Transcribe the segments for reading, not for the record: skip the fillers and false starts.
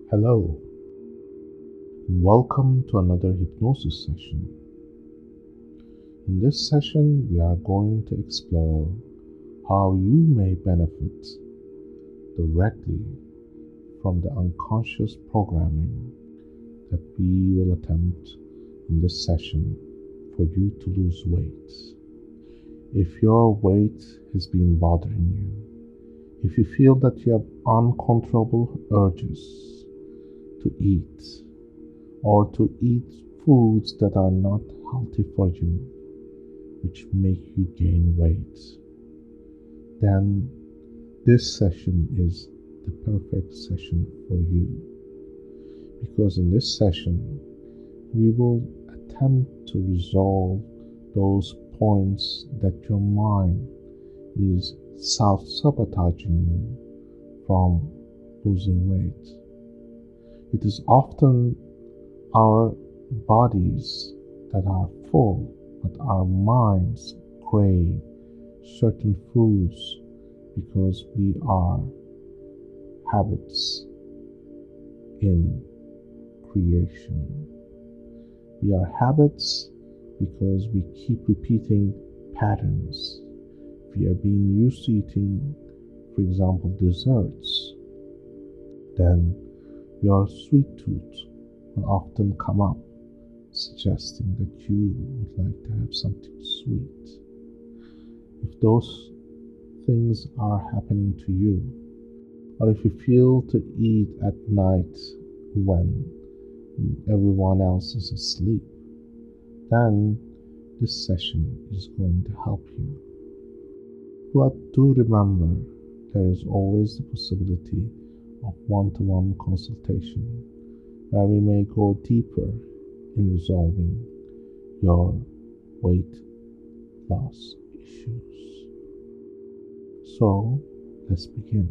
Hello, and welcome to another hypnosis session. In this session, we are going to explore how you may benefit directly from the unconscious programming that we will attempt in this session for you to lose weight. If your weight has been bothering you, if you feel that you have uncontrollable urges to eat, or to eat foods that are not healthy for you, which make you gain weight, then this session is the perfect session for you. Because in this session, we will attempt to resolve those points that your mind is self-sabotaging you from losing weight. It is often our bodies that are full, but our minds crave certain foods because we are habits in creation. We are habits because we keep repeating patterns. We are being used to eating, for example, desserts. Then your sweet tooth will often come up, suggesting that you would like to have something sweet. If those things are happening to you, or if you feel to eat at night when everyone else is asleep, then this session is going to help you. But do remember, there is always the possibility of one-to-one consultation where we may go deeper in resolving your weight loss issues. So, let's begin.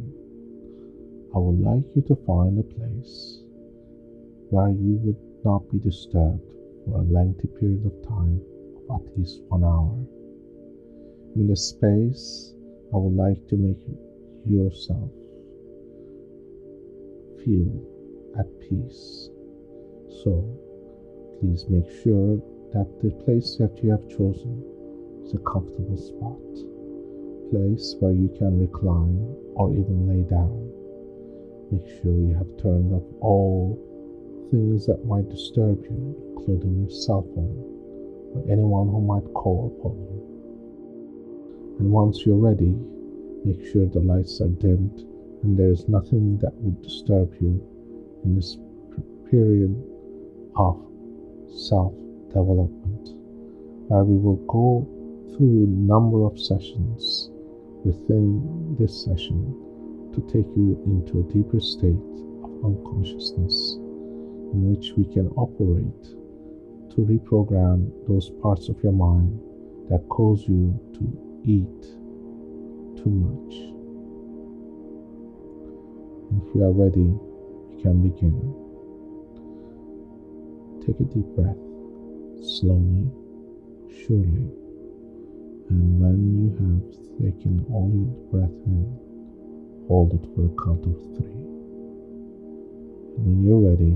I would like you to find a place where you would not be disturbed for a lengthy period of time of at least 1 hour. In this space, I would like to make yourself feel at peace. So, please make sure that the place that you have chosen is a comfortable spot, place where you can recline or even lay down. Make sure you have turned off all things that might disturb you, including your cell phone or anyone who might call upon you. And once you're ready, make sure the lights are dimmed and there is nothing that would disturb you in this period of self-development, where we will go through a number of sessions within this session to take you into a deeper state of unconsciousness in which we can operate to reprogram those parts of your mind that cause you to eat too much. If you are ready, you can begin. Take a deep breath, slowly, surely, and when you have taken all your breath in, hold it for a count of 3. And when you're ready,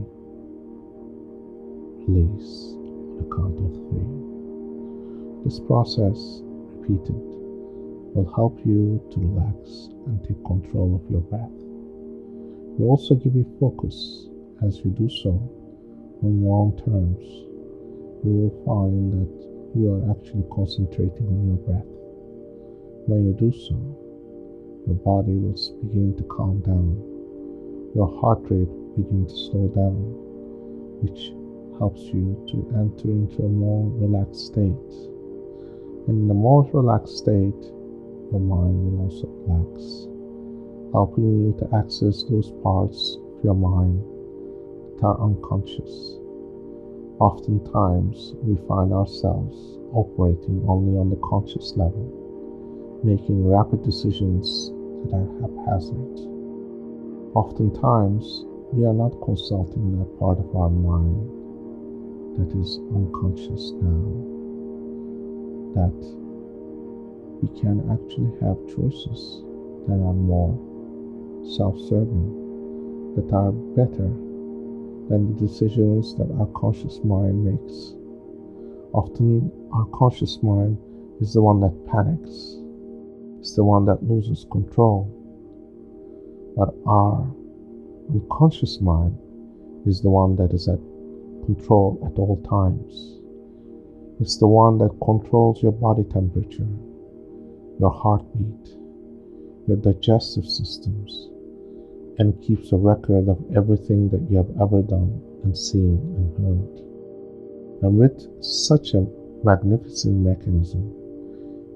release on a count of 3. This process, repeated, will help you to relax and take control of your breath. It will also give you focus as you do so on your own terms. You will find that you are actually concentrating on your breath. When you do so, your body will begin to calm down. Your heart rate will begin to slow down, which helps you to enter into a more relaxed state. And in a more relaxed state, your mind will also relax, helping you to access those parts of your mind that are unconscious. Oftentimes, we find ourselves operating only on the conscious level, making rapid decisions that are haphazard. Oftentimes, we are not consulting that part of our mind that is unconscious now, that we can actually have choices that are more self-serving, that are better than the decisions that our conscious mind makes. Often, our conscious mind is the one that panics. It's the one that loses control. But our unconscious mind is the one that is at control at all times. It's the one that controls your body temperature, your heartbeat, your digestive systems, and keeps a record of everything that you have ever done and seen and heard. And with such a magnificent mechanism,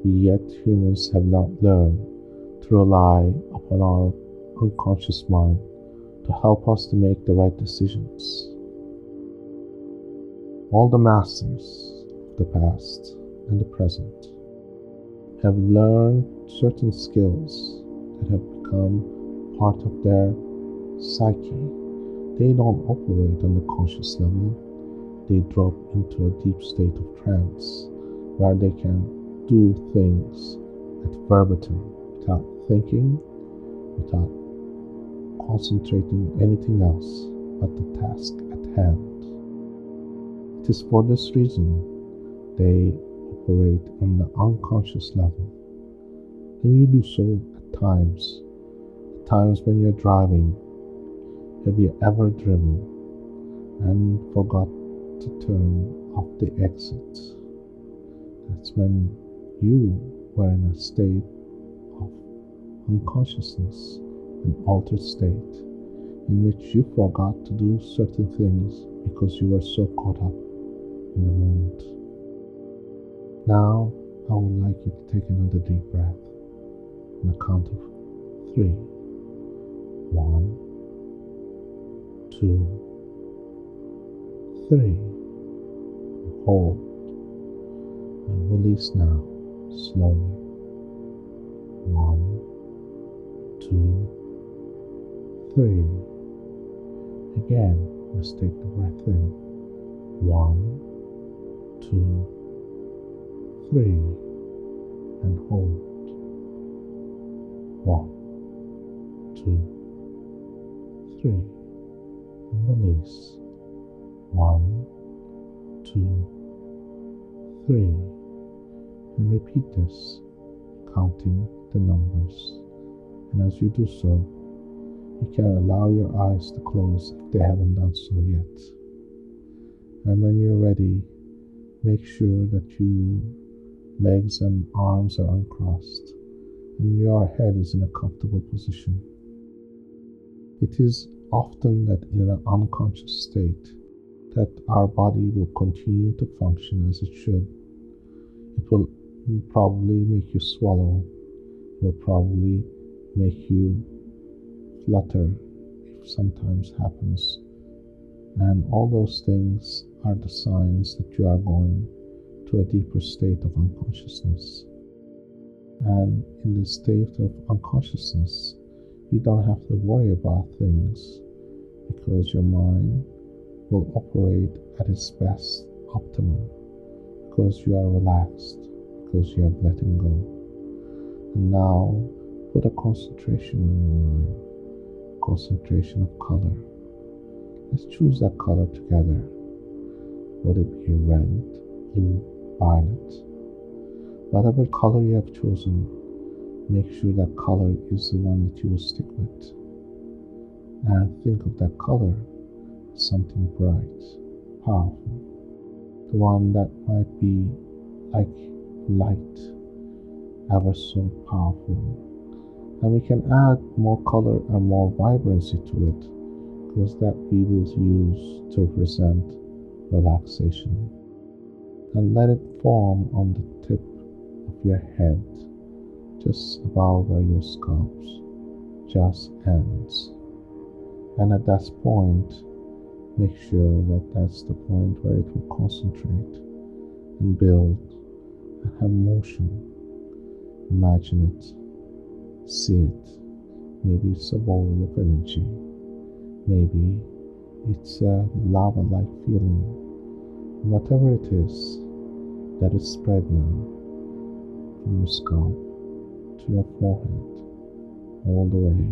we yet humans have not learned to rely upon our unconscious mind to help us to make the right decisions. All the masters of the past and the present have learned certain skills that have become part of their psyche. They don't operate on the conscious level. They drop into a deep state of trance where they can do things at verbatim without thinking, without concentrating anything else but the task at hand. It is for this reason they operate on the unconscious level. And you do so at times when you're driving. Have you ever driven and forgot to turn off the exit? That's when you were in a state of unconsciousness, an altered state, in which you forgot to do certain things because you were so caught up in the moment. Now, I would like you to take another deep breath on the count of 3. 1, 2, 3. Hold and release now, slowly. 1, 2, 3. Again, let's take the breath in. 1, 2, 3. And hold. 1, 2, 3. And release. 1, 2, 3. And repeat this, counting the numbers. And as you do so, you can allow your eyes to close if they haven't done so yet. And when you're ready, make sure that your legs and arms are uncrossed and your head is in a comfortable position. It is often that in an unconscious state that our body will continue to function as it should. It will probably make you swallow. It will probably make you flutter, if sometimes happens. And all those things are the signs that you are going to a deeper state of unconsciousness. And in this state of unconsciousness, you don't have to worry about things because your mind will operate at its best optimum because you are relaxed, because you have let go. And now put a concentration on your mind, concentration of color. Let's choose that color together. Would it be red, blue, violet? Whatever color you have chosen, make sure that color is the one that you will stick with. And think of that color as something bright, powerful. The one that might be like light, ever so powerful. And we can add more color and more vibrancy to it, because that we will use to represent relaxation. And let it form on the tip of your head, just above where your scalp just ends. And at that point, make sure that that's the point where it will concentrate and build and have motion. Imagine it, see it. Maybe it's a ball of energy. Maybe it's a lava-like feeling. Whatever it is, let it spread now from your scalp to your forehead, all the way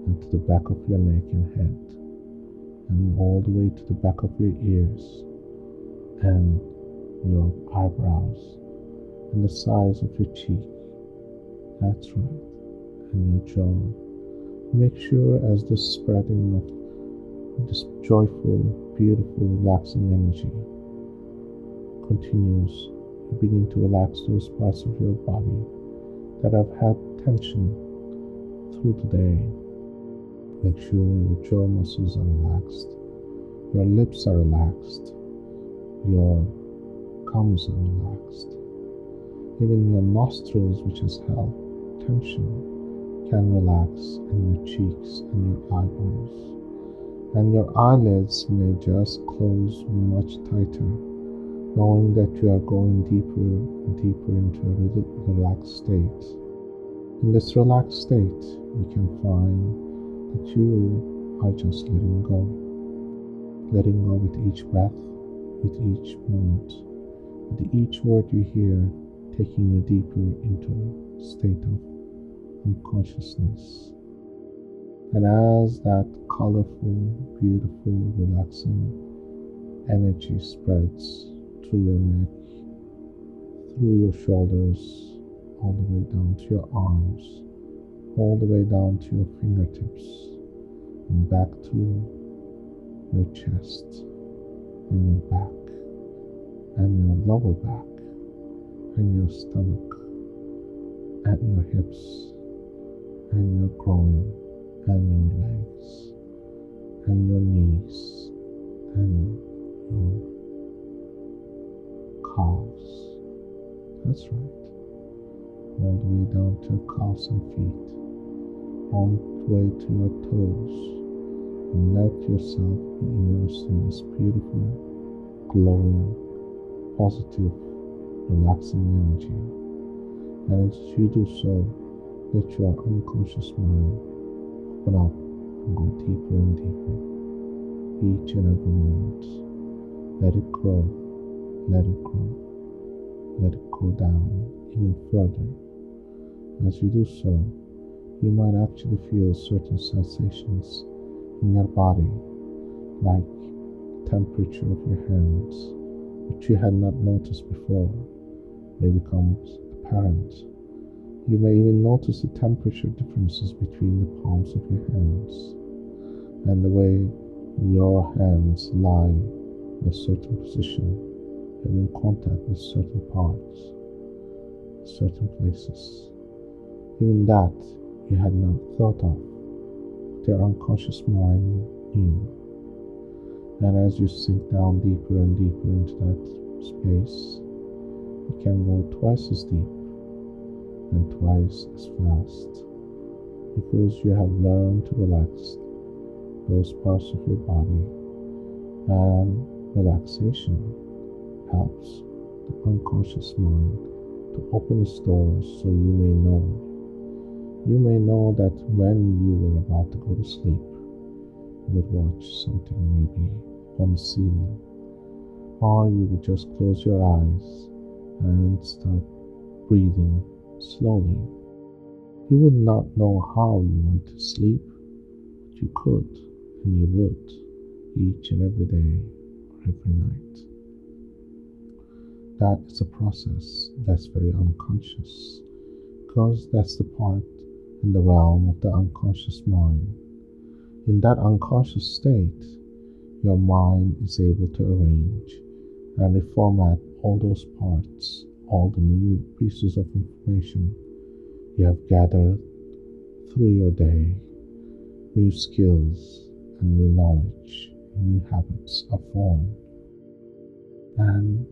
and to the back of your neck and head. and all the way to the back of your ears and your eyebrows and the sides of your cheek. That's right. And your jaw. Make sure as the spreading of this joyful, beautiful, relaxing energy continues, you begin to relax those parts of your body that have had tension through the day. Make sure your jaw muscles are relaxed, your lips are relaxed, your gums are relaxed. Even your nostrils, which has held tension, can relax, and your cheeks and your eyeballs. And your eyelids may just close much tighter, knowing that you are going deeper and deeper into a really relaxed state. In this relaxed state, you can find that you are just letting go with each breath, with each moment, with each word you hear, taking you deeper into a state of unconsciousness. And as that colorful, beautiful, relaxing energy spreads through your neck, through your shoulders, all the way down to your arms, all the way down to your fingertips, and back to your chest, and your back, and your lower back, and your stomach, and your hips, and your groin, and your legs, and your knees, and your calves. That's right. All the way down to your calves and feet, all the way to your toes, and let yourself be immersed in this beautiful, glowing, positive, relaxing energy. And as you do so, let your unconscious mind open up and go deeper and deeper, each and every moment. Let it grow, let it grow, let it go down even further. As you do so, you might actually feel certain sensations in your body, like the temperature of your hands, which you had not noticed before, may become apparent. You may even notice the temperature differences between the palms of your hands and the way your hands lie in a certain position and in contact with certain parts, certain places. Even that you had not thought of, but your unconscious mind knew. And as you sink down deeper and deeper into that space, you can go twice as deep and twice as fast, because you have learned to relax those parts of your body, and relaxation helps the unconscious mind to open its doors so you may know. You may know that when you were about to go to sleep, you would watch something maybe on the ceiling, or you would just close your eyes and start breathing slowly. You would not know how you went to sleep, but you could, and you would, each and every day or every night. That is a process that's very unconscious, because that's the part in the realm of the unconscious mind. In that unconscious state, your mind is able to arrange and reformat all those parts, all the new pieces of information you have gathered through your day. New skills and new knowledge, new habits are formed. And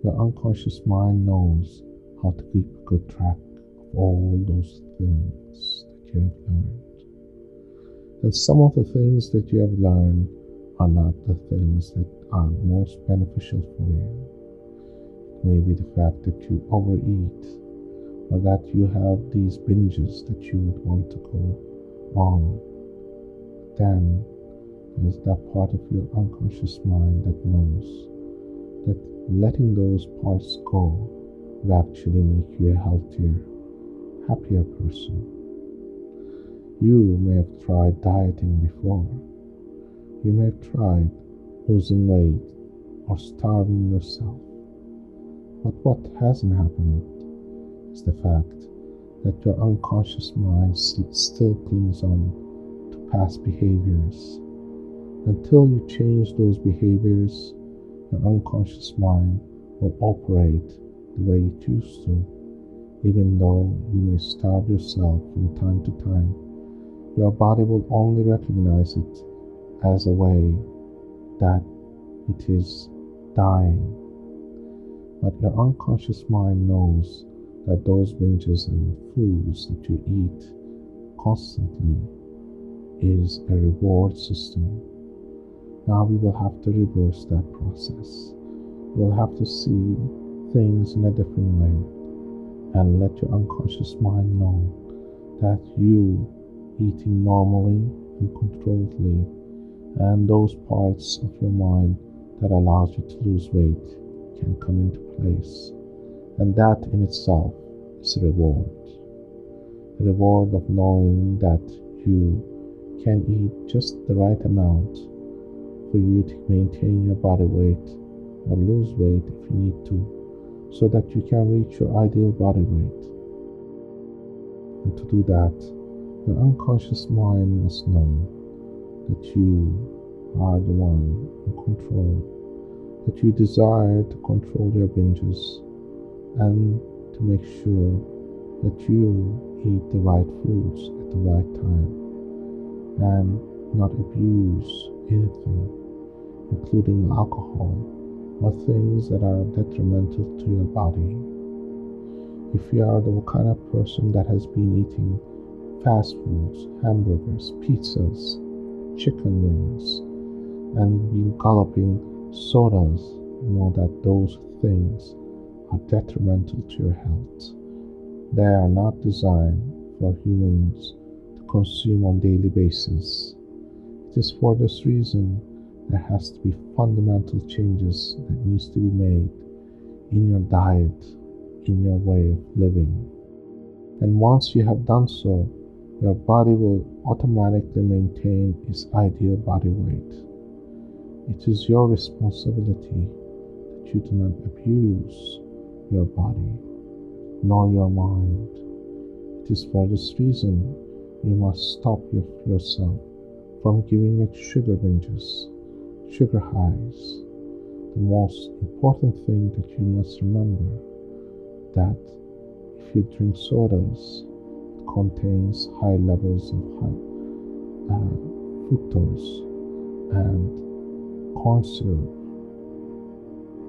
your unconscious mind knows how to keep a good track of all those things that you have learned. And some of the things that you have learned are not the things that are most beneficial for you. It may be the fact that you overeat, or that you have these binges that you would want to go on. Then there's that part of your unconscious mind that knows that letting those parts go will actually make you a healthier, happier person. You may have tried dieting before, You may have tried losing weight or starving yourself, but what hasn't happened is the fact that your unconscious mind still clings on to past behaviors. Until you change those behaviors, your unconscious mind will operate the way it used to. Even though you may starve yourself from time to time, your body will only recognize it as a way that it is dying. But your unconscious mind knows that those binges and foods that you eat constantly is a reward system. Now we will have to reverse that process. You will have to see things in a different way and let your unconscious mind know that you eating normally and controlledly, and those parts of your mind that allows you to lose weight can come into place. And that in itself is a reward. A reward of knowing that you can eat just the right amount for you to maintain your body weight or lose weight if you need to, so that you can reach your ideal body weight. And to do that, your unconscious mind must know that you are the one in control, that you desire to control your binges and to make sure that you eat the right foods at the right time and not abuse anything, including alcohol or things that are detrimental to your body. If you are the kind of person that has been eating fast foods, hamburgers, pizzas, chicken wings, and been gulping sodas, know that those things are detrimental to your health. They are not designed for humans to consume on a daily basis. It is for this reason there has to be fundamental changes that needs to be made in your diet, in your way of living. And once you have done so, your body will automatically maintain its ideal body weight. It is your responsibility that you do not abuse your body nor your mind. It is for this reason you must stop yourself from giving it sugar binges, sugar highs. The most important thing that you must remember that if you drink sodas, it contains high levels of fructose and corn syrup,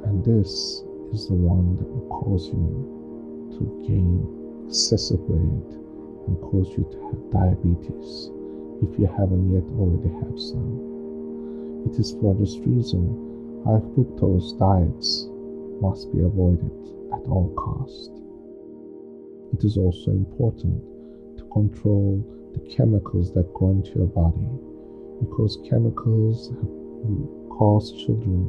and this is the one that will cause you to gain excessive weight and cause you to have diabetes if you haven't yet already have some. It is for this reason high fructose diets must be avoided at all costs. It is also important to control the chemicals that go into your body, because chemicals have caused children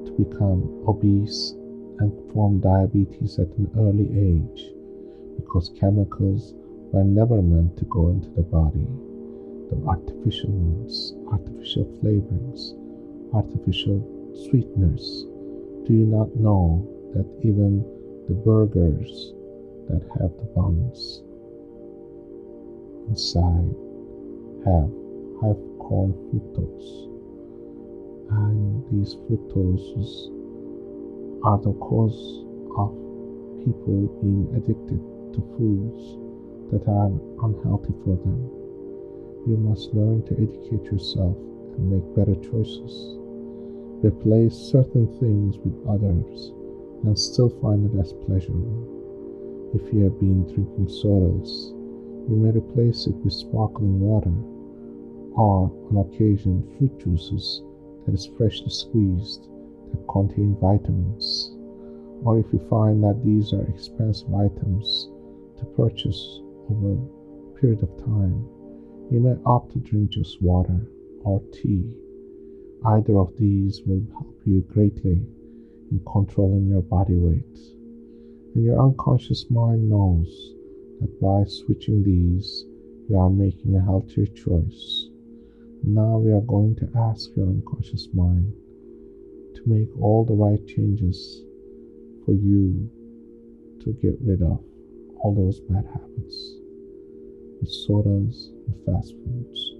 to become obese and form diabetes at an early age, because chemicals were never meant to go into the body. The artificial ones, artificial flavorings, artificial sweeteners. Do you not know that even the burgers that have the buns inside have high corn fructose, and these fructoses are the cause of people being addicted to foods that are unhealthy for them. You must learn to educate yourself and make better choices. Replace certain things with others and still find it as pleasurable. If you have been drinking sodas, you may replace it with sparkling water, or on occasion fruit juices that is freshly squeezed that contain vitamins. Or if you find that these are expensive items to purchase over a period of time, you may opt to drink just water or tea. Either of these will help you greatly in controlling your body weight. And your unconscious mind knows that by switching these, you are making a healthier choice. Now we are going to ask your unconscious mind to make all the right changes for you to get rid of all those bad habits with sodas and fast foods.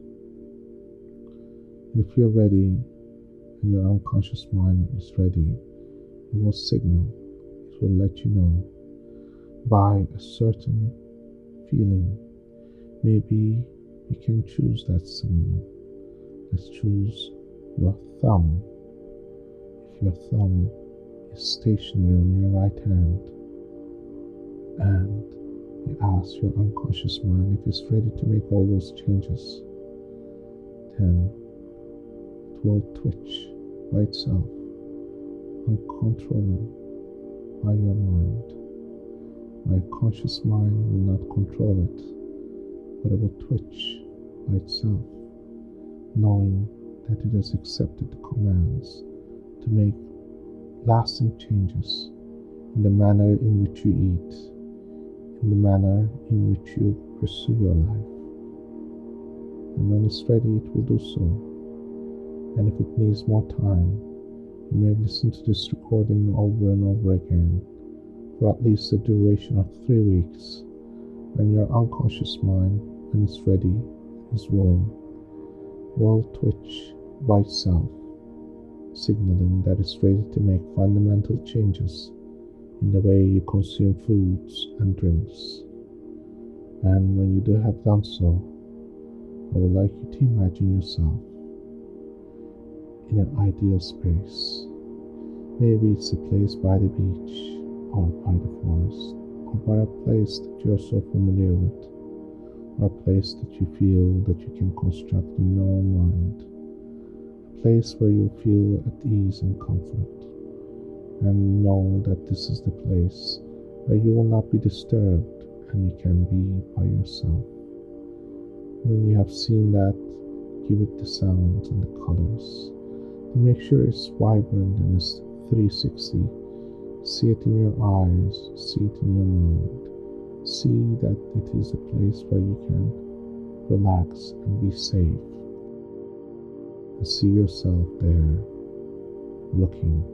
And if you're ready and your unconscious mind is ready, it will signal, it will let you know by a certain feeling. Maybe you can choose that signal. Let's choose your thumb. If your thumb is stationary on your right hand, and you ask your unconscious mind if it's ready to make all those changes, then it will twitch by itself, uncontrolled by your mind. My conscious mind will not control it, but it will twitch by itself, knowing that it has accepted the commands to make lasting changes in the manner in which you eat, in the manner in which you pursue your life. And when it's ready, it will do so. And if it needs more time, you may listen to this recording over and over again for at least the duration of 3 weeks, when your unconscious mind, when it's ready, is willing, will twitch by itself, signaling that it's ready to make fundamental changes in the way you consume foods and drinks. And when you do have done so, I would like you to imagine yourself in an ideal space. Maybe it's a place by the beach, or by the forest, or by a place that you are so familiar with, or a place that you feel that you can construct in your own mind, a place where you feel at ease and comfort, and know that this is the place where you will not be disturbed and you can be by yourself. When you have seen that, give it the sounds and the colors, to make sure it's vibrant and it's 360. See it in your eyes, see it in your mind. See that it is a place where you can relax and be safe. And see yourself there, looking.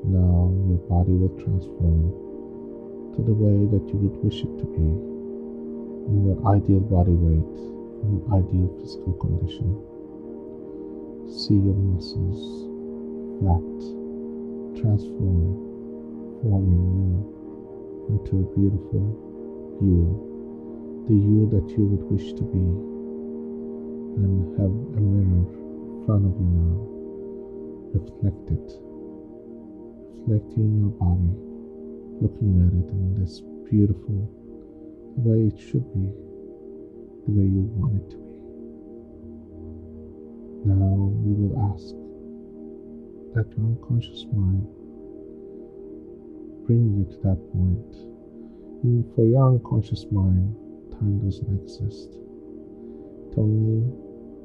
Now your body will transform to the way that you would wish it to be, in your ideal body weight, in your ideal physical condition. See your muscles, fat, transform, forming you into a beautiful you, the you that you would wish to be, and have a mirror in front of you now. Reflect it, reflecting your body, looking at it in this beautiful, the way it should be, the way you want it to be. Now we will ask that your unconscious mind bring you to that point. And for your unconscious mind, time doesn't exist. It only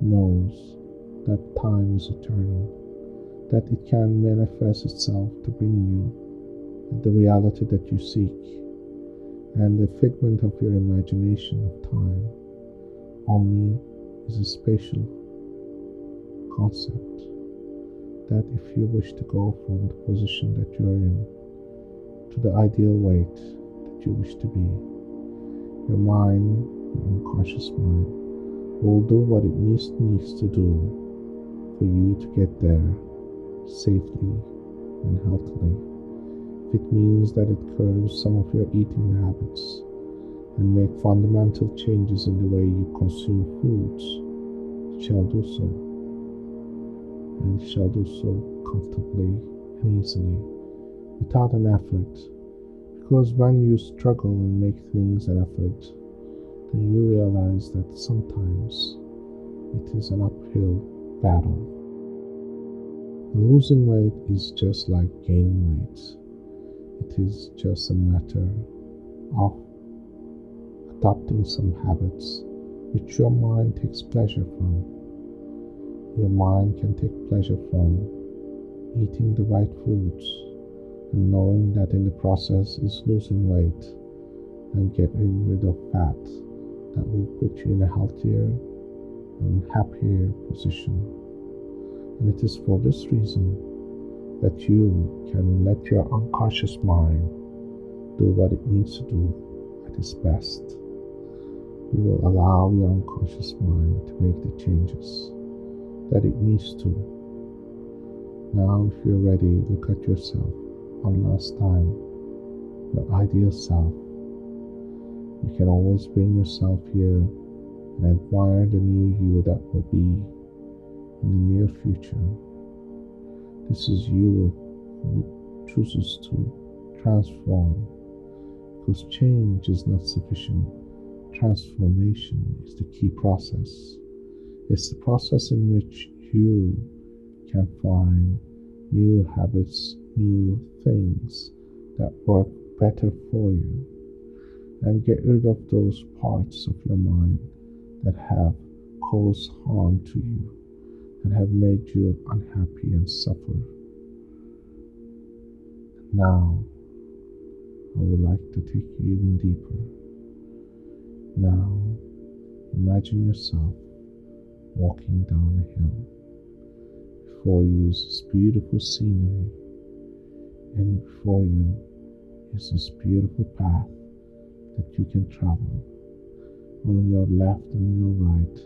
knows that time is eternal, that it can manifest itself to bring you the reality that you seek, and the figment of your imagination of time only is a spatial concept, that if you wish to go from the position that you're in to the ideal weight that you wish to be, your mind, your unconscious mind, will do what it needs to do for you to get there safely and healthily. If it means that it curbs some of your eating habits and make fundamental changes in the way you consume foods, it shall do so. And it shall do so comfortably and easily, without an effort. Because when you struggle and make things an effort, then you realize that sometimes it is an uphill battle. Losing weight is just like gaining weight. It is just a matter of adopting some habits which your mind takes pleasure from. Your mind can take pleasure from eating the right foods and knowing that in the process is losing weight and getting rid of fat that will put you in a healthier and happier position. And it is for this reason that you can let your unconscious mind do what it needs to do at its best. You will allow your unconscious mind to make the changes that it needs to. Now, if you're ready, look at yourself one last time, your ideal self. You can always bring yourself here and admire the new you that will be in the near future. This is you who chooses to transform, because change is not sufficient. Transformation is the key process. It's the process in which you can find new habits, new things that work better for you, and get rid of those parts of your mind that have caused harm to you, that have made you unhappy and suffer. Now, I would like to take you even deeper. Now, imagine yourself walking down a hill. Before you is this beautiful scenery, and before you is this beautiful path that you can travel. On your left and your right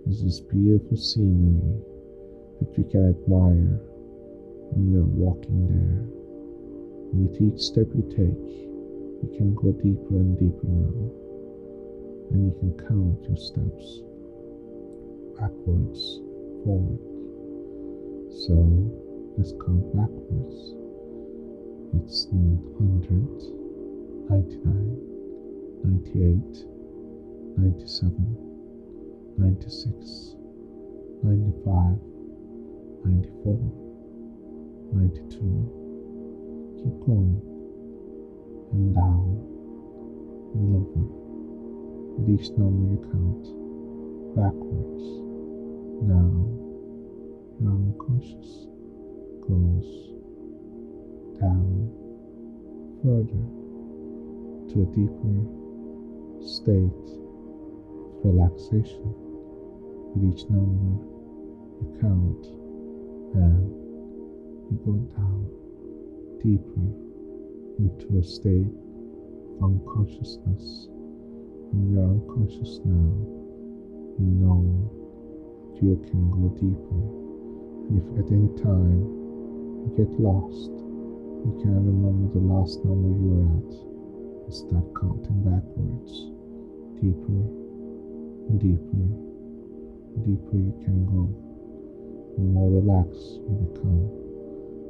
is this beautiful scenery that you can admire when you're walking there. And with each step you take, you can go deeper and deeper now. And you can count your steps backwards, forward. So let's count backwards. It's 100, 99, 98, 97, 96, 95, 94, 92. Keep going, and down, and over. With each number you count backwards. Now, your unconscious goes down further to a deeper state of relaxation. With each number you count, and you go down deeper into a state of unconsciousness. And you're unconscious now, you know that you can go deeper. And if at any time you get lost, you can remember the last number you were at and start counting backwards. Deeper and deeper and deeper you can go. The more relaxed you become,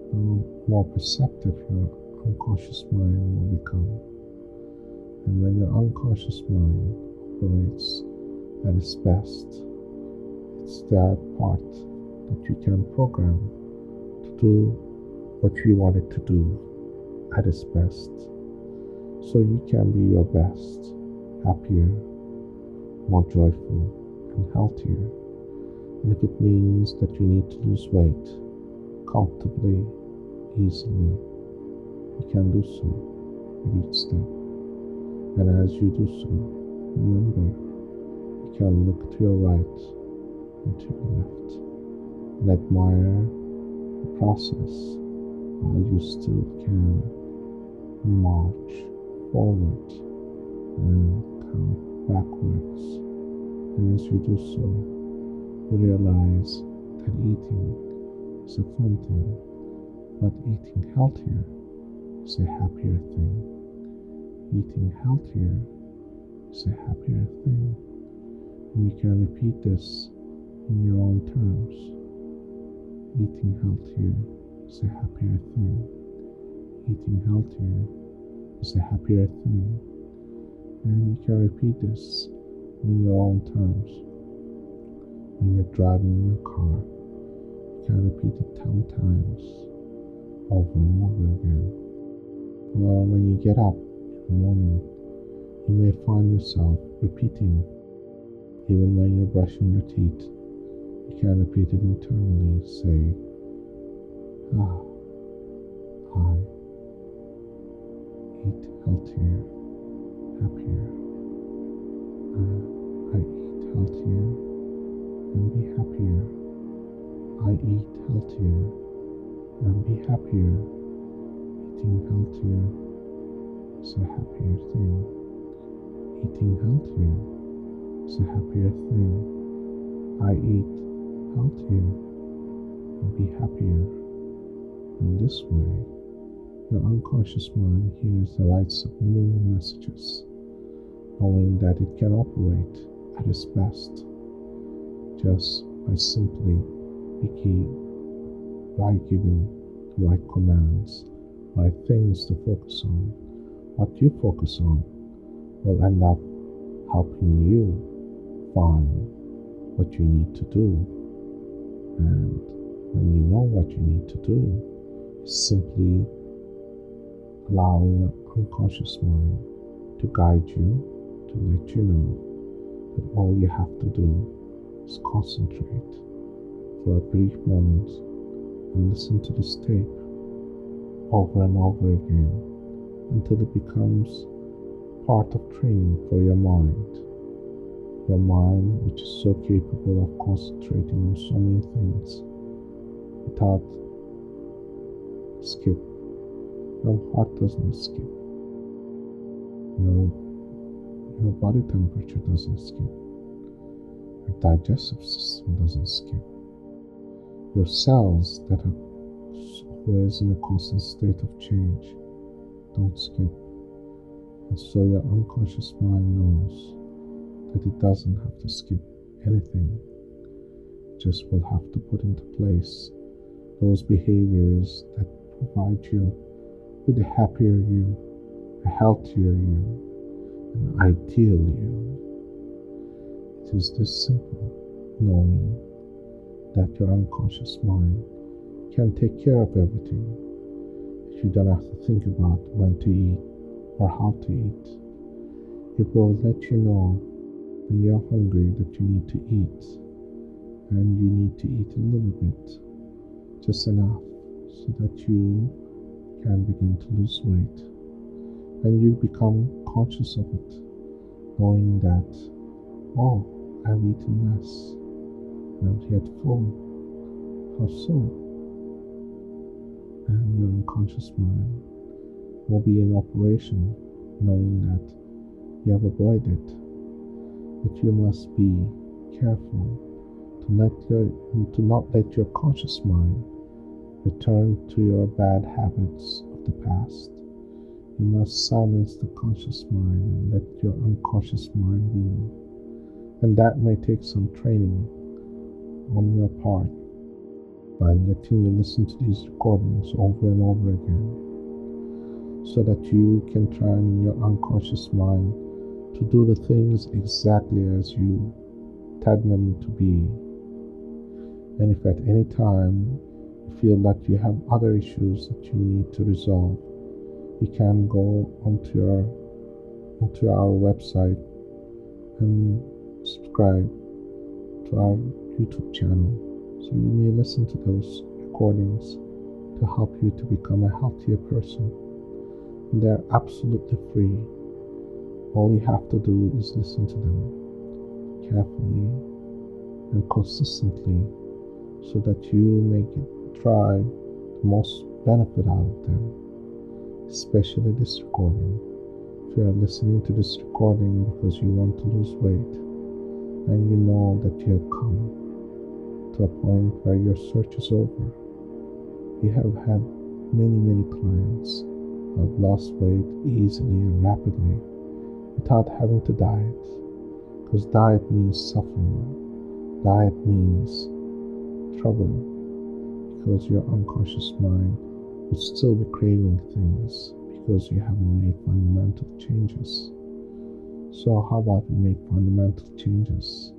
the more perceptive your unconscious mind will become. And when your unconscious mind operates at its best, it's that part that you can program to do what you want it to do at its best. So you can be your best, happier, more joyful, and healthier. And if it means that you need to lose weight comfortably, easily, you can do so with each step. And as you do so, remember, you can look to your right and to your left and admire the process, how you still can march forward and count backwards. And as you do so, you realize that eating is a fun thing, but eating healthier is a happier thing. Eating healthier is a happier thing, and you can repeat this in your own terms. Eating healthier is a happier thing. Eating healthier is a happier thing, and you can repeat this in your own terms. When you're driving your car, you can repeat it 10 times, over and over again. Or when you get up in the morning, you may find yourself repeating. Even when you're brushing your teeth, you can repeat it internally. Say, I eat healthier, happier. I eat healthier and be happier. I eat healthier and be happier. Eating healthier is a happier thing. Eating healthier is a happier thing. I eat healthier and be happier. In this way, your unconscious mind hears the right subliminal messages, knowing that it can operate at its best just by simply by giving the right commands, right things to focus on. What you focus on will end up helping you find what you need to do. And when you know what you need to do, it's simply allowing your unconscious mind to guide you, to let you know that all you have to do is concentrate for a brief moment and listen to this tape over and over again until it becomes part of training for your mind. Your mind, which is so capable of concentrating on so many things without skip. Your heart doesn't skip. Your body temperature doesn't skip. Your digestive system doesn't skip. Your cells that are always in a constant state of change don't skip. And so your unconscious mind knows that it doesn't have to skip anything. It just will have to put into place those behaviors that provide you with a happier you, a healthier you, an ideal you. It is this simple, knowing that your unconscious mind can take care of everything. If you don't have to think about when to eat or how to eat, it will let you know when you're hungry that you need to eat, and you need to eat a little bit, just enough so that you can begin to lose weight. And you become conscious of it, knowing that, oh, I've eaten less, and I'm yet full. How so? And your unconscious mind will be in operation, knowing that you have avoided, but you must be careful to not let your conscious mind return to your bad habits of the past. You must silence the conscious mind and let your unconscious mind rule. And that may take some training on your part by letting you listen to these recordings over and over again, so that you can train your unconscious mind to do the things exactly as you tell them to be. And if at any time you feel that you have other issues that you need to resolve, you can go onto our website and subscribe to our YouTube channel, so you may listen to those recordings to help you to become a healthier person. And they're absolutely free. All you have to do is listen to them carefully and consistently, so that you may drive the most benefit out of them, especially this recording. If you are listening to this recording because you want to lose weight, then you know that you have come to a point where your search is over. You have had many clients who have lost weight easily and rapidly without having to diet, because diet means suffering. Diet means trouble, because your unconscious mind would still be craving things because you haven't made fundamental changes. So how about we make fundamental changes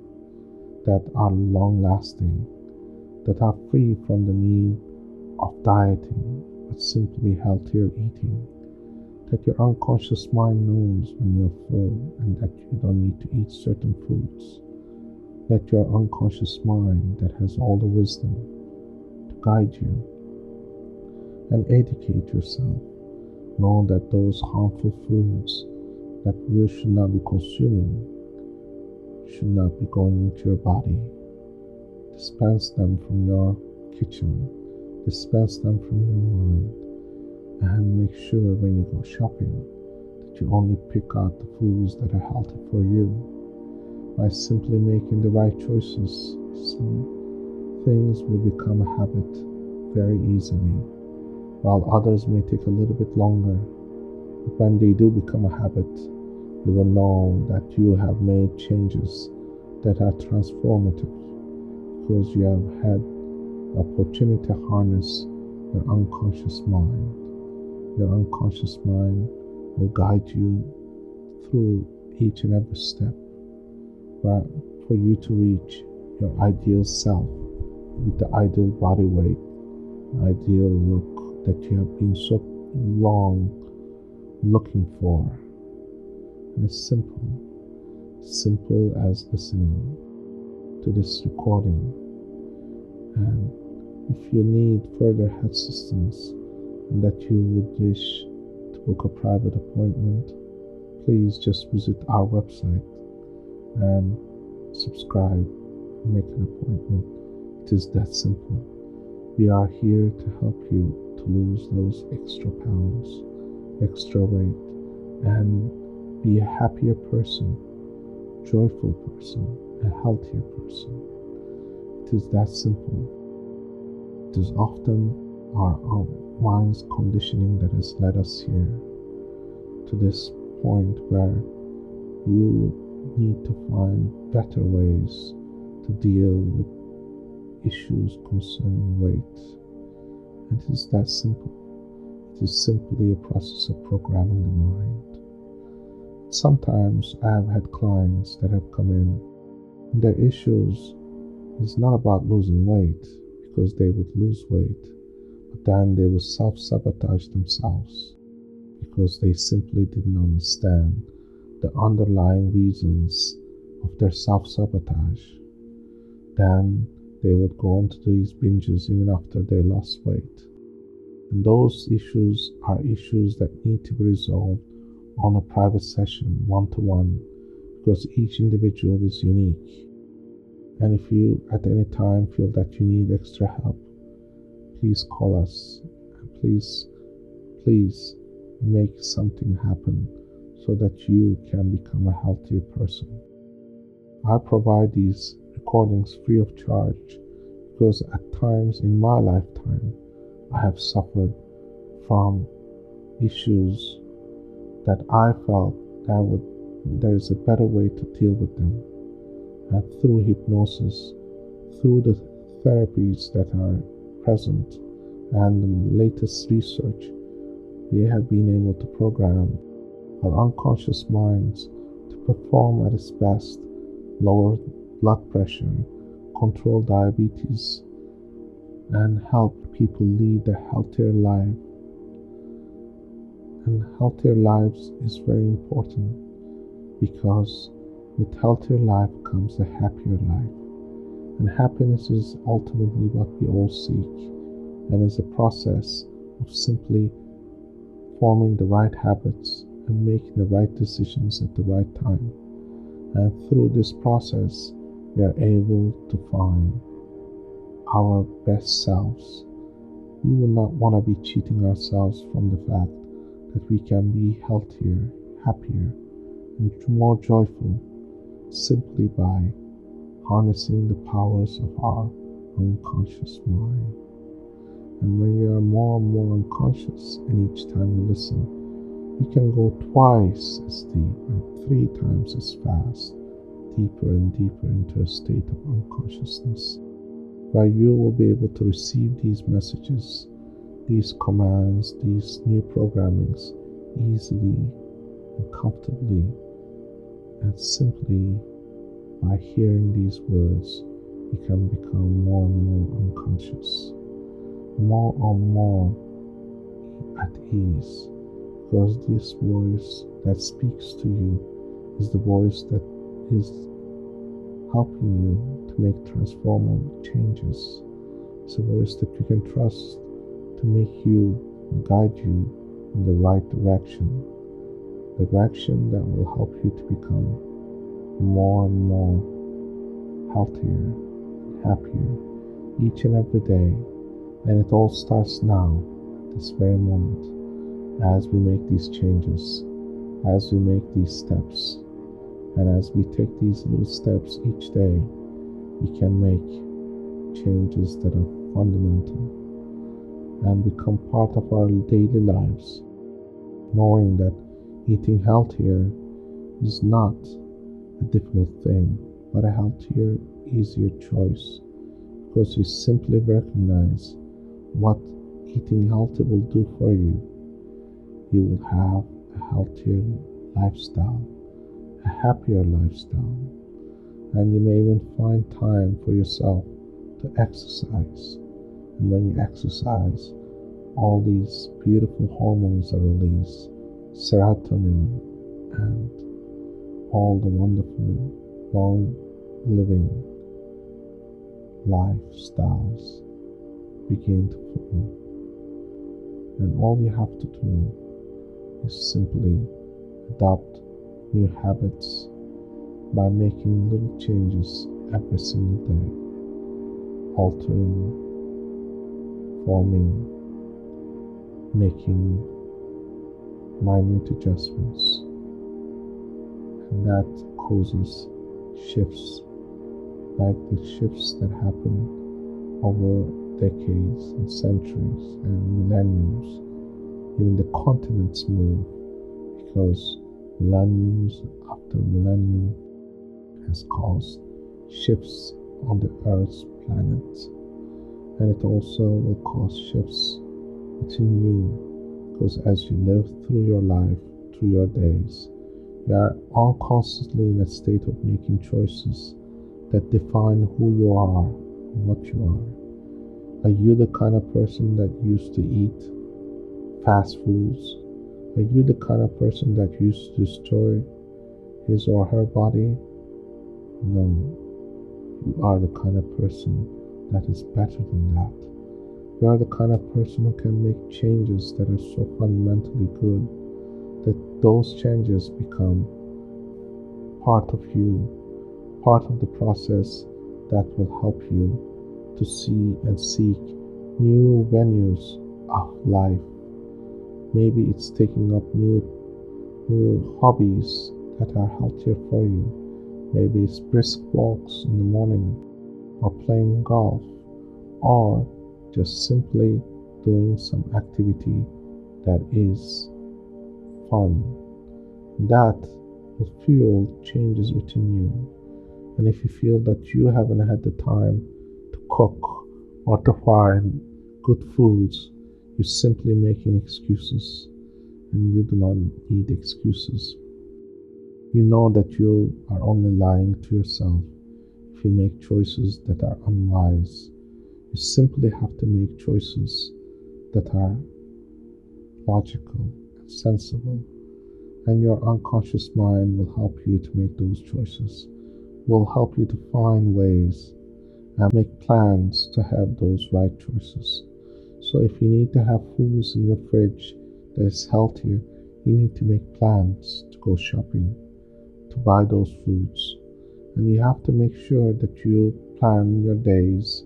that are long-lasting, that are free from the need of dieting, but simply healthier eating, that your unconscious mind knows when you're full and that you don't need to eat certain foods. Let your unconscious mind, that has all the wisdom, to guide you and educate yourself. Know that those harmful foods that you should not be consuming should not be going into your body. Dispense them from your kitchen, dispense them from your mind, and make sure when you go shopping that you only pick out the foods that are healthy for you. By simply making the right choices, some things will become a habit very easily, while others may take a little bit longer. But when they do become a habit, you will know that you have made changes that are transformative, because you have had the opportunity to harness your unconscious mind. Your unconscious mind will guide you through each and every step, but for you to reach your ideal self with the ideal body weight, ideal look that you have been so long looking for. And it's simple as listening to this recording. And if you need further assistance and that you would wish to book a private appointment, please just visit our website and subscribe and make an appointment. It is that simple. We are here to help you to lose those extra pounds, extra weight, and be a happier person, joyful person, a healthier person. It is that simple. It is often our mind's conditioning that has led us here to this point where you need to find better ways to deal with issues concerning weight. And it is that simple. It is simply a process of programming the mind. Sometimes I have had clients that have come in, and their issues is not about losing weight, because they would lose weight, but then they would self-sabotage themselves because they simply didn't understand the underlying reasons of their self-sabotage. Then they would go into these binges even after they lost weight. And those issues are issues that need to be resolved on a private session, one-to-one, because each individual is unique. And if you at any time feel that you need extra help, please call us, and please make something happen so that you can become a healthier person. I provide these recordings free of charge because at times in my lifetime I have suffered from issues that I felt there is a better way to deal with them. And through hypnosis, through the therapies that are present and the latest research, we have been able to program our unconscious minds to perform at its best, lower blood pressure, control diabetes, and help people lead a healthier life. And healthier lives is very important, because with healthier life comes a happier life. And happiness is ultimately what we all seek, and is a process of simply forming the right habits and making the right decisions at the right time. And through this process, we are able to find our best selves. We will not want to be cheating ourselves from the fact that we can be healthier, happier, and more joyful simply by harnessing the powers of our unconscious mind. And when you are more and more unconscious, and each time you listen, you can go twice as deep and 3 times as fast, deeper and deeper into a state of unconsciousness, where you will be able to receive these messages, these commands, these new programmings easily and comfortably, and simply by hearing these words, you can become more and more unconscious, more and more at ease, because this voice that speaks to you is the voice that is helping you to make transformative changes. It's a voice that you can trust to make you, guide you in the right direction, the direction that will help you to become more and more healthier, happier each and every day. And it all starts now, this very moment, as we make these changes, as we make these steps, and as we take these little steps each day, we can make changes that are fundamental and become part of our daily lives, knowing that eating healthier is not a difficult thing, but a healthier, easier choice, because you simply recognize what eating healthy will do for you. You will have a healthier lifestyle, a happier lifestyle, and you may even find time for yourself to exercise. And when you exercise, all these beautiful hormones are released, serotonin and all the wonderful long living lifestyles begin to form. And all you have to do is simply adopt new habits by making little changes every single day, altering, forming, making minute adjustments, and that causes shifts, like the shifts that happen over decades and centuries and millenniums. Even the continents move, because millenniums after millennium has caused shifts on the Earth's planet, and it also will cause shifts within you, because as you live through your life, through your days, you are all constantly in a state of making choices that define who you are and what you are. Are you the kind of person that used to eat fast foods? Are you the kind of person that used to destroy his or her body? No. You are the kind of person that is better than that. You are the kind of person who can make changes that are so fundamentally good that those changes become part of you, part of the process that will help you to see and seek new venues of life. Maybe it's taking up new hobbies that are healthier for you. Maybe it's brisk walks in the morning, or playing golf, or just simply doing some activity that is fun. That will fuel changes within you. And if you feel that you haven't had the time to cook or to find good foods, you're simply making excuses, and you do not need excuses. You know that you are only lying to yourself if you make choices that are unwise. You simply have to make choices that are logical and sensible, and your unconscious mind will help you to make those choices, will help you to find ways and make plans to have those right choices. So if you need to have foods in your fridge that is healthier, you need to make plans to go shopping, to buy those foods. And you have to make sure that you plan your days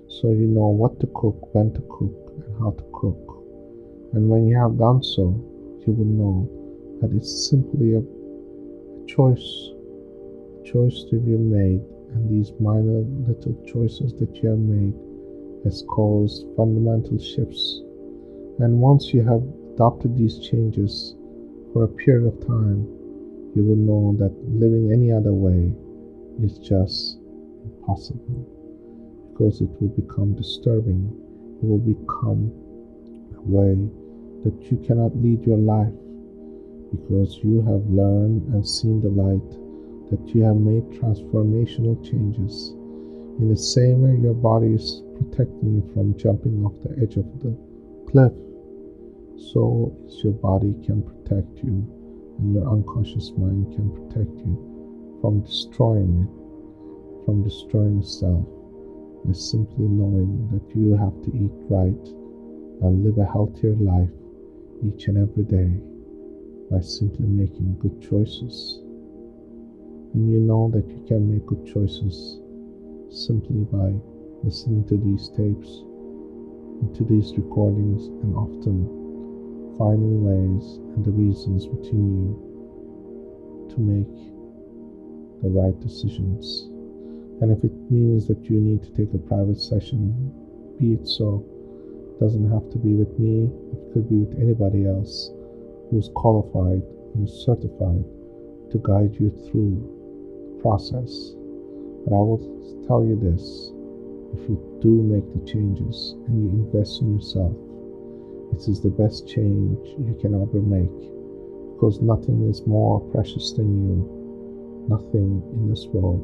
so you know what to cook, when to cook, and how to cook. And when you have done so, you will know that it's simply a choice to be made, and these minor little choices that you have made has caused fundamental shifts. And once you have adopted these changes for a period of time, you will know that living any other way is just impossible, because it will become disturbing. It will become a way that you cannot lead your life, because you have learned and seen the light, that you have made transformational changes. In the same way your body is protecting you from jumping off the edge of the cliff, so is your body can protect you, and your unconscious mind can protect you from destroying it, from destroying itself, by simply knowing that you have to eat right and live a healthier life each and every day by simply making good choices. And you know that you can make good choices simply by listening to these tapes and to these recordings, and often finding ways and the reasons within you to make the right decisions. And if it means that you need to take a private session, be it so. It doesn't have to be with me, it could be with anybody else who's qualified and is certified to guide you through the process. But I will tell you this: if you do make the changes and you invest in yourself, it is the best change you can ever make, because nothing is more precious than you. Nothing in this world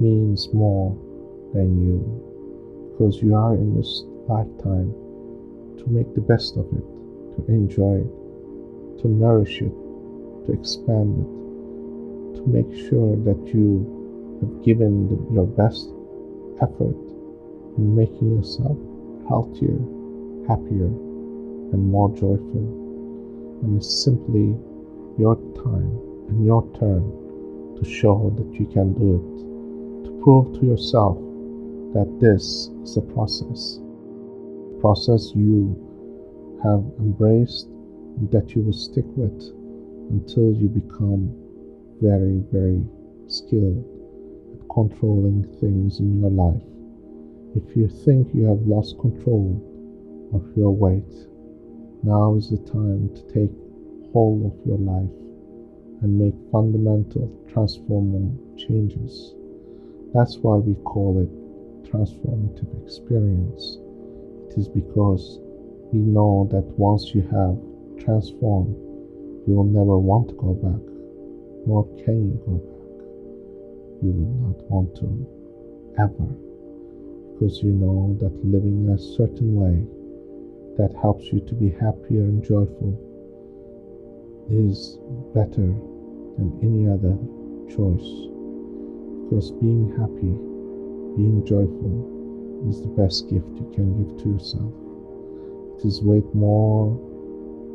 means more than you, because you are in this lifetime to make the best of it, to enjoy it, to nourish it, to expand it, to make sure that you have given your best effort in making yourself healthier, happier, and more joyful. And it's simply your time and your turn to show that you can do it, to prove to yourself that this is a process you have embraced and that you will stick with until you become very, very skilled at controlling things in your life. If you think you have lost control of your weight, now is the time to take hold of your life and make fundamental transformative changes. That's why we call it transformative experience. It is because we know that once you have transformed, you will never want to go back, nor can you go back. You will not want to ever, because you know that living in a certain way that helps you to be happier and joyful is better than any other choice. Because being happy, being joyful is the best gift you can give to yourself. It is more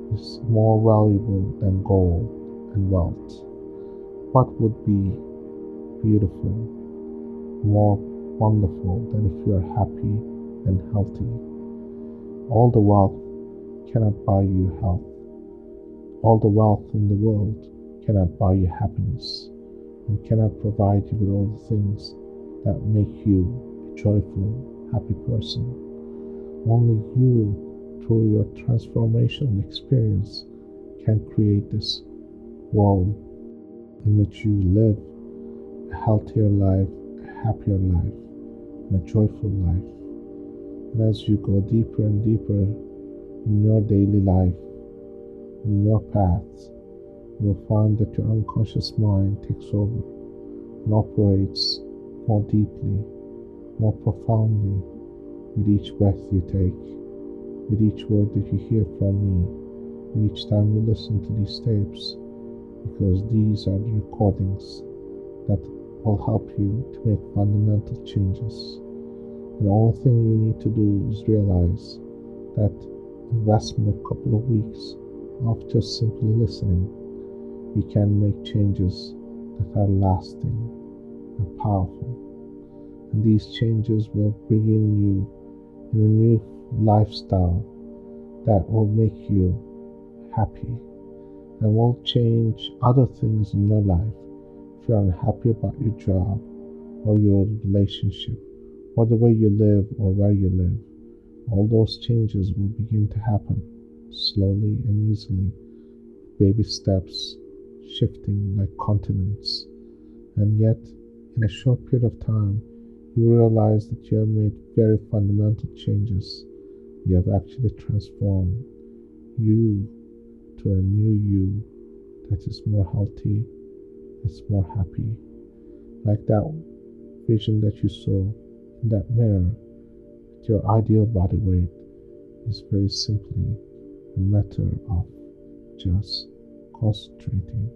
valuable than gold and wealth. What would be beautiful, more wonderful than if you are happy and healthy? All the wealth cannot buy you health. All the wealth in the world cannot buy you happiness, and cannot provide you with all the things that make you a joyful, happy person. Only you, through your transformational experience, can create this world in which you live a healthier life, a happier life, and a joyful life. And as you go deeper and deeper in your daily life, in your paths, you will find that your unconscious mind takes over and operates more deeply, more profoundly with each breath you take, with each word that you hear from me, with each time you listen to these tapes, because these are the recordings that will help you to make fundamental changes. And the only thing you need to do is realize that investment of a couple of weeks of just simply listening, you can make changes that are lasting and powerful. And these changes will bring in you in a new lifestyle that will make you happy and will change other things in your life. If you're unhappy about your job or your relationship or the way you live or where you live, all those changes will begin to happen slowly and easily, baby steps, shifting like continents. And yet, in a short period of time, you realize that you have made very fundamental changes. You have actually transformed you to a new you that is more healthy, that's more happy. Like that vision that you saw in that mirror, your ideal body weight is very simply a matter of just concentrating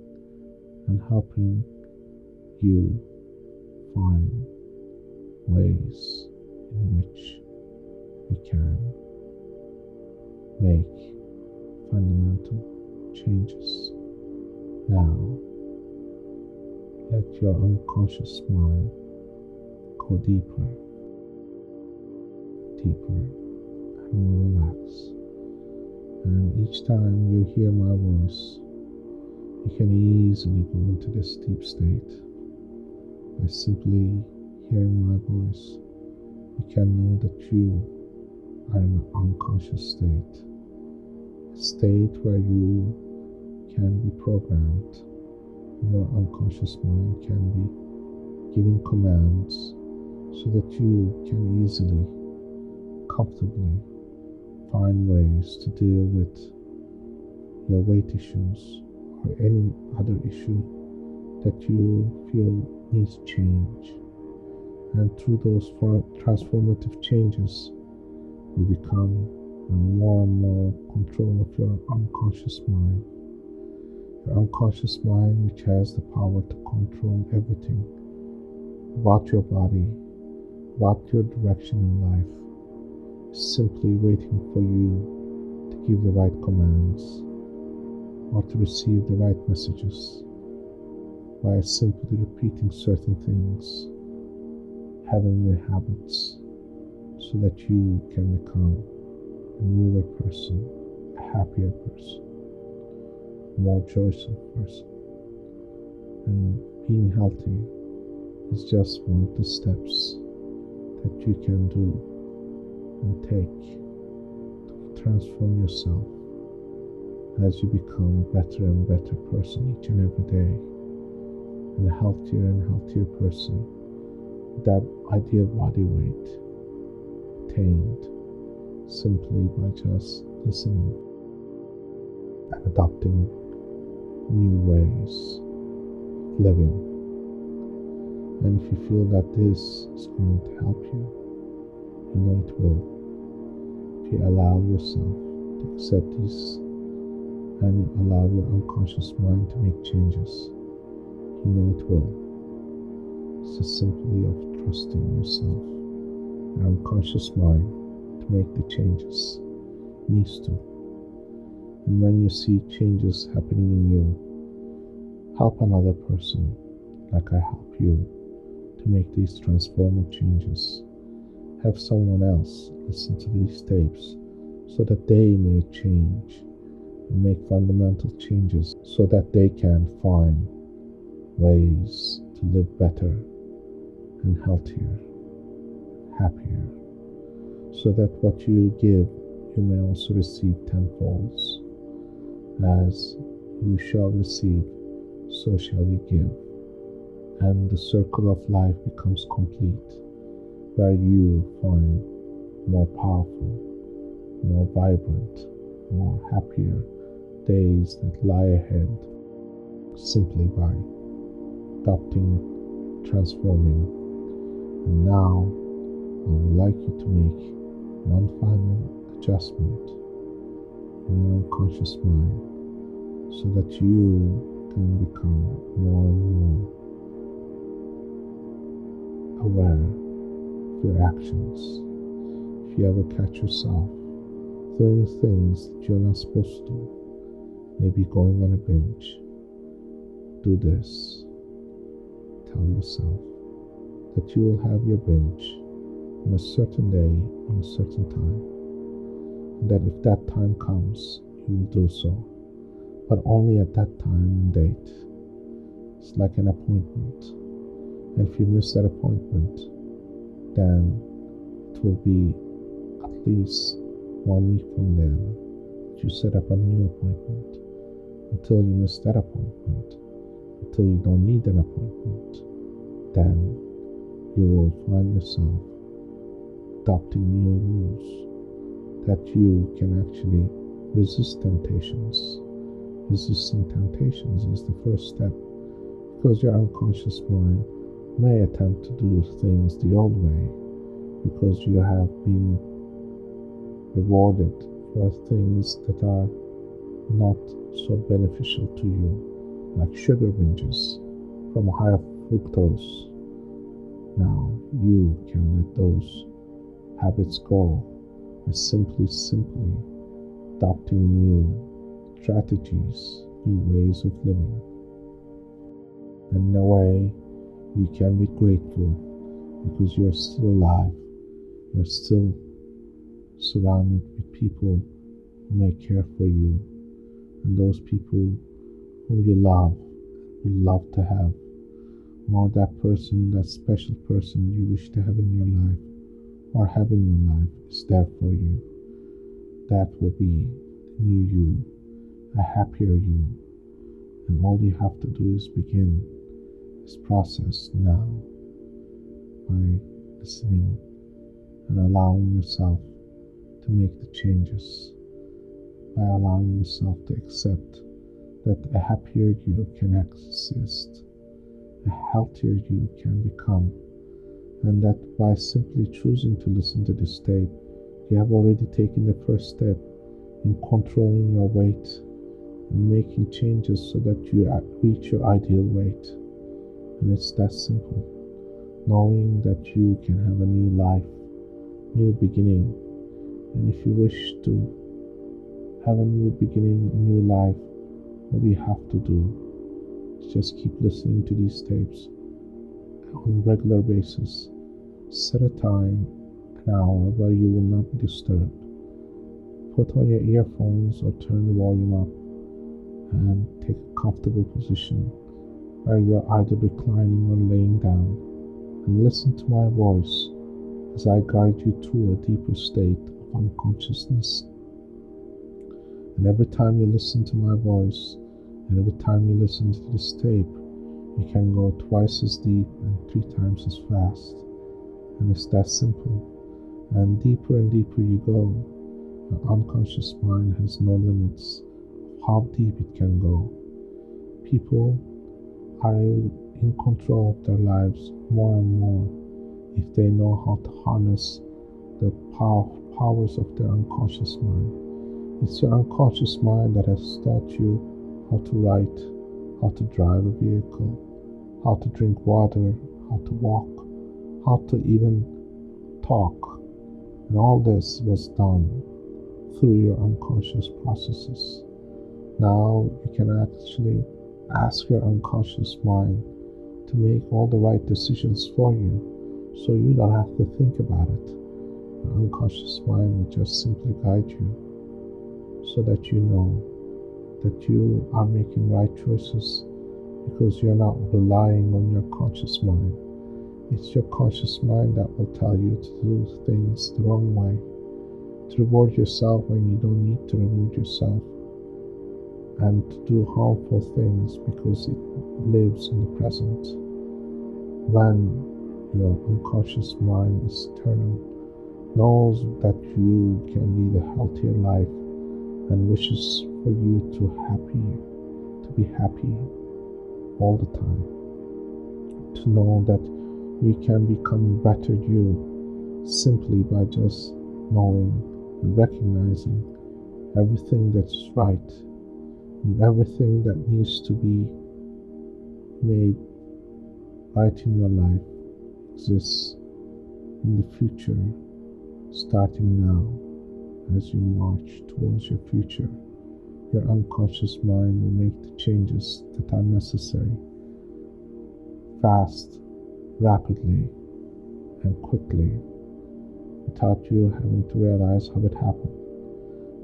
and helping you find ways in which we can make fundamental changes. Now, let let your unconscious mind go deeper, deeper, and more relaxed. And each time you hear my voice, you can easily go into this deep state by simply hearing my voice. You can know that you are in an unconscious state, a state where you can be programmed. Your unconscious mind can be giving commands so that you can easily, comfortably find ways to deal with your weight issues or any other issue that you feel needs change. And through those transformative changes, you become more and more control of your unconscious mind. Your unconscious mind, which has the power to control everything about your body, about your direction in life, is simply waiting for you to give the right commands or to receive the right messages by simply repeating certain things, having new habits, so that you can become a newer person, a happier person, more joyful person. And being healthy is just one of the steps that you can do and take to transform yourself as you become a better and better person each and every day, and a healthier and healthier person, that ideal body weight attained simply by just listening and adopting new ways of living. And if you feel that this is going to help you, you know it will. If you allow yourself to accept this and allow your unconscious mind to make changes, you know it will. It's just simply of trusting yourself, your unconscious mind, to make the changes it needs to. And when you see changes happening in you, help another person like I help you to make these transformative changes. Have someone else listen to these tapes so that they may change and make fundamental changes so that they can find ways to live better and healthier, happier, so that what you give, you may also receive tenfolds. As you shall receive, so shall you give. And the circle of life becomes complete, where you find more powerful, more vibrant, more happier days that lie ahead, simply by adopting, transforming. And now I would like you to make one final adjustment in your unconscious mind so that you can become more and more aware of your actions. If you ever catch yourself doing things that you're not supposed to do, maybe going on a binge, do this. Tell yourself that you will have your binge on a certain day, on a certain time, and that if that time comes, you will do so, but only at that time and date. It's like an appointment, and if you miss that appointment, then it will be at least 1 week from then that you set up a new appointment. Until you miss that appointment, until you don't need an appointment, then you will find yourself adopting new rules that you can actually resist temptations. Resisting temptations is the first step, because your unconscious mind may attempt to do things the old way because you have been rewarded for things that are not so beneficial to you, like sugar binges from higher fructose. Now you can let those habits go by simply adopting new strategies, new ways of living. And in a way, you can be grateful because you're still alive. You're still surrounded with people who may care for you, and those people whom you love would love to have, or that person, that special person you wish to have in your life or have in your life is there for you. That will be the new you, a happier you, and all you have to do is begin this process now by listening and allowing yourself to make the changes, by allowing yourself to accept that a happier you can exist, a healthier you can become, and that by simply choosing to listen to this tape, you have already taken the first step in controlling your weight and making changes so that you reach your ideal weight. And it's that simple. Knowing that you can have a new life, new beginning. And if you wish to have a new beginning, a new life, all you have to do is just keep listening to these tapes on a regular basis. Set a time, an hour, where you will not be disturbed. Put on your earphones or turn the volume up and take a comfortable position where you are either reclining or laying down, and listen to my voice as I guide you through a deeper state of unconsciousness. And every time you listen to my voice, and every time you listen to this tape, you can go twice as deep and 3 times as fast. And it's that simple. And deeper you go, your unconscious mind has no limits of how deep it can go. People are in control of their lives more and more if they know how to harness the powers of their unconscious mind. It's your unconscious mind that has taught you how to write, how to drive a vehicle, how to drink water, how to walk, how to even talk. And all this was done through your unconscious processes. Now you can actually ask your unconscious mind to make all the right decisions for you, so you don't have to think about it. Your unconscious mind will just simply guide you so that you know that you are making right choices because you're not relying on your conscious mind. It's your conscious mind that will tell you to do things the wrong way, to reward yourself when you don't need to reward yourself, and to do harmful things because it lives in the present. When your unconscious mind is eternal, knows that you can lead a healthier life and wishes for you to be happy all the time, to know that you can become better you simply by just knowing and recognizing everything that's right and everything that needs to be made right in your life exists in the future, starting now. As you march towards your future, your unconscious mind will make the changes that are necessary, fast, rapidly, and quickly, without you having to realize how it happened.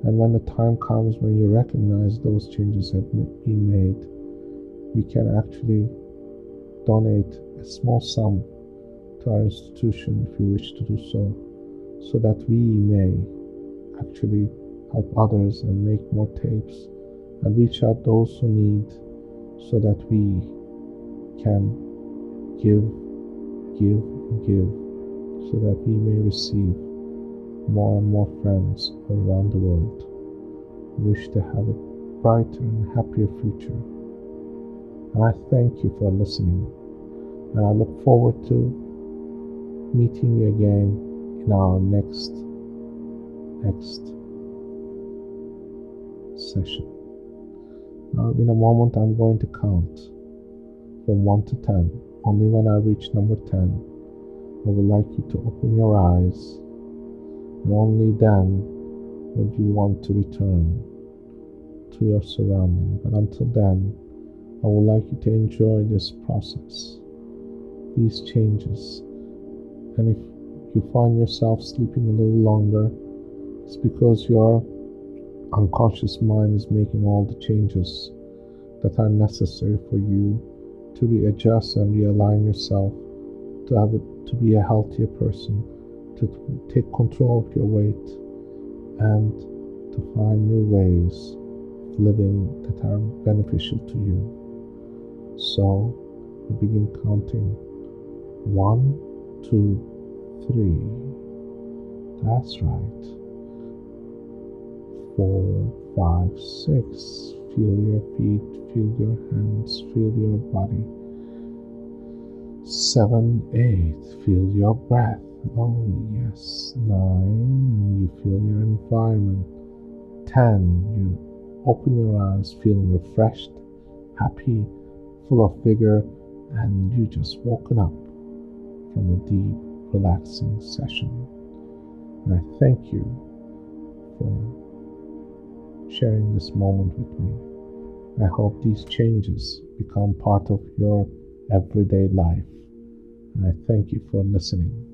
And when the time comes when you recognize those changes have been made, you can actually donate a small sum to our institution if you wish to do so that we may actually help others and make more tapes and reach out those who need, so that we can give, so that we may receive more and more friends all around the world who wish to have a brighter and happier future. And I thank you for listening, and I look forward to meeting you again in our next session. Now, in a moment, I'm going to count from 1 to 10. Only when I reach number 10, I would like you to open your eyes, and only then would you want to return to your surrounding. But until then, I would like you to enjoy this process, these changes. And if you find yourself sleeping a little longer, it's because your unconscious mind is making all the changes that are necessary for you to readjust and realign yourself to be a healthier person, to take control of your weight, and to find new ways of living that are beneficial to you. So we begin counting 1, 2, 3. That's right. 4, 5, 6. Feel your feet, feel your hands, feel your body. 7, 8. Feel your breath. Oh yes. 9. And you feel your environment. 10. You open your eyes feeling refreshed, happy, full of vigor, and you just woken up from a deep, relaxing session. And I thank you for sharing this moment with me. I hope these changes become part of your everyday life. And I thank you for listening.